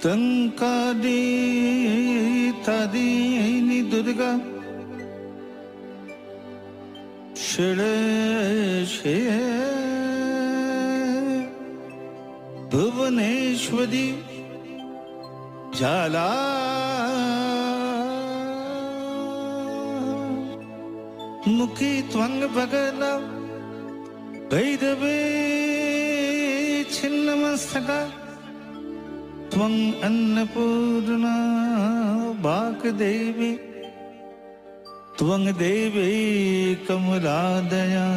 তঙ্কারি তারিণী দুর্গা ষড়ে সে ভুবনেশ্বরী ঝালা মুখী ত্বং ভগনা ভৈরবে ছিন্নমস্তকা त्वं अन्नपूर्णा वाग्देवी त्वं देवी कमलादया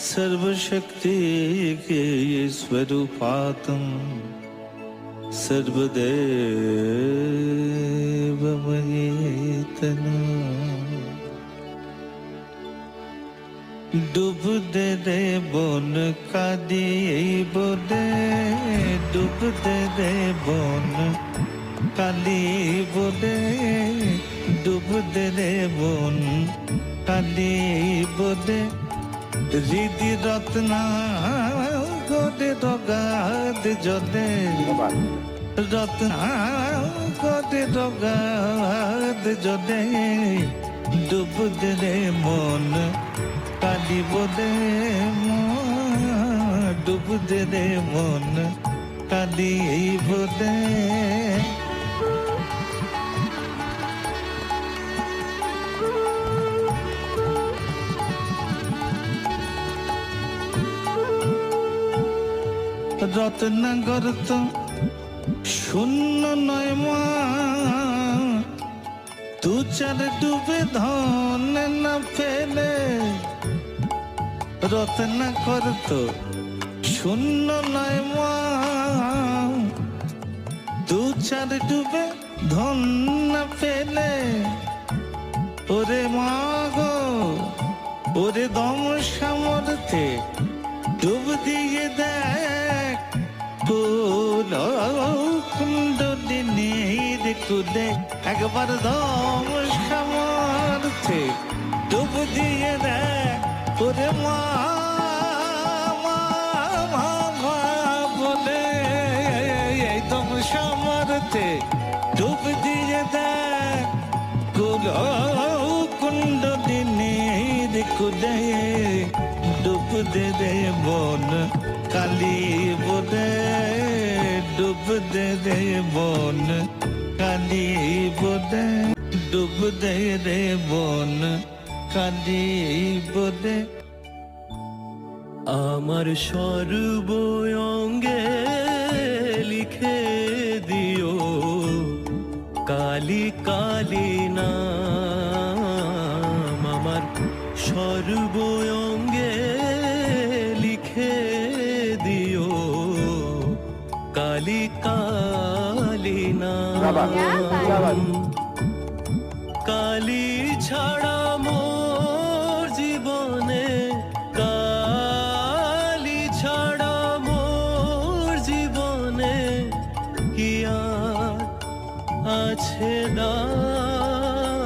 सर्वशक्ति के स्वरूपात्म सर्वदेवमयी तनु डूब दे दे बोन का दिए बोदे डूब दे दे बोन काली बोदे डूब दे दे बोन काली बोदे रिधि रत्ना गोदे दोगाद जोदे रत्ना गोदे दोगाद जोदे डूब दे दे मोन काली बोदे डूब दे दे मन काली बोदे रत्नगर तो शून्य नय मा तू चार डूबे धन न फेले रत्ना कर तो शून्य नय मा दू चार डूबे धन न पेले ओरे मागो ओरे दम सामर्थ्ये डूब दिए देख कुंडलिनीर कुदे एक बार दम सामर्थ्ये डूब दिए देख ওরে মা বলে এই দম সামর্থ্যে ডুব দিয়ে দেখ কুণ্ডলিনীর কুদে ডুব দে দে বন কালী বোদে ডুব দে দে বন কালী বোদে ডুব দে দে বন কালি বোদে আমার সর্বঙ্গে লিখে দিও কালী কালী নাম আমার সর্বঙ্গে লিখে দিও কালী কালী নাম কালী ছাড়া মোর জীবনে কালী ছাড়া মোর জীবনে কি আর আছে নাম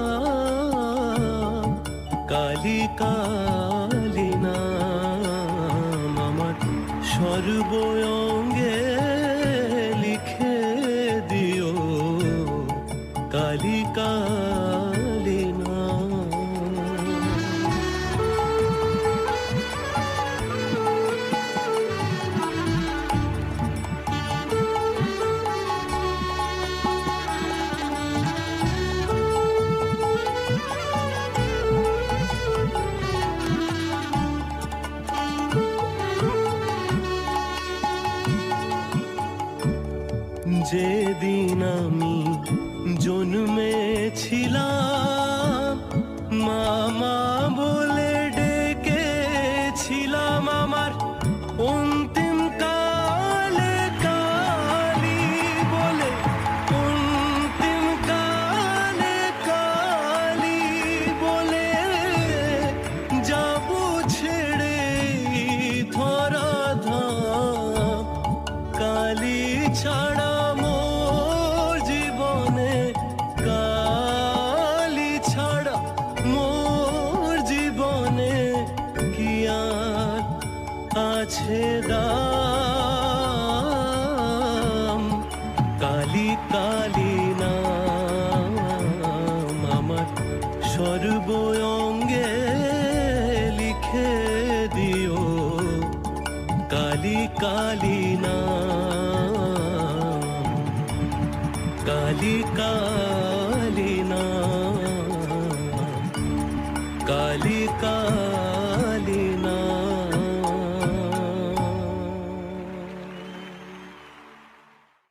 কালী কালী নাম আমার সর্বঙ্গে লিখে দিও কালী কালী নাম যেদিন আমি জন্মেছিলাম মামা বলে ডেকেছিলাম আমার অন্তিম কালে কালী বলে অন্তিম কালে কালী বলে যাব ছেড়ে ধরা ধাম কালী ছাড়া মোর জীবনে কালী ছাড়া মোর জীবনে কি আর আছে দাম কালী নাম, কালী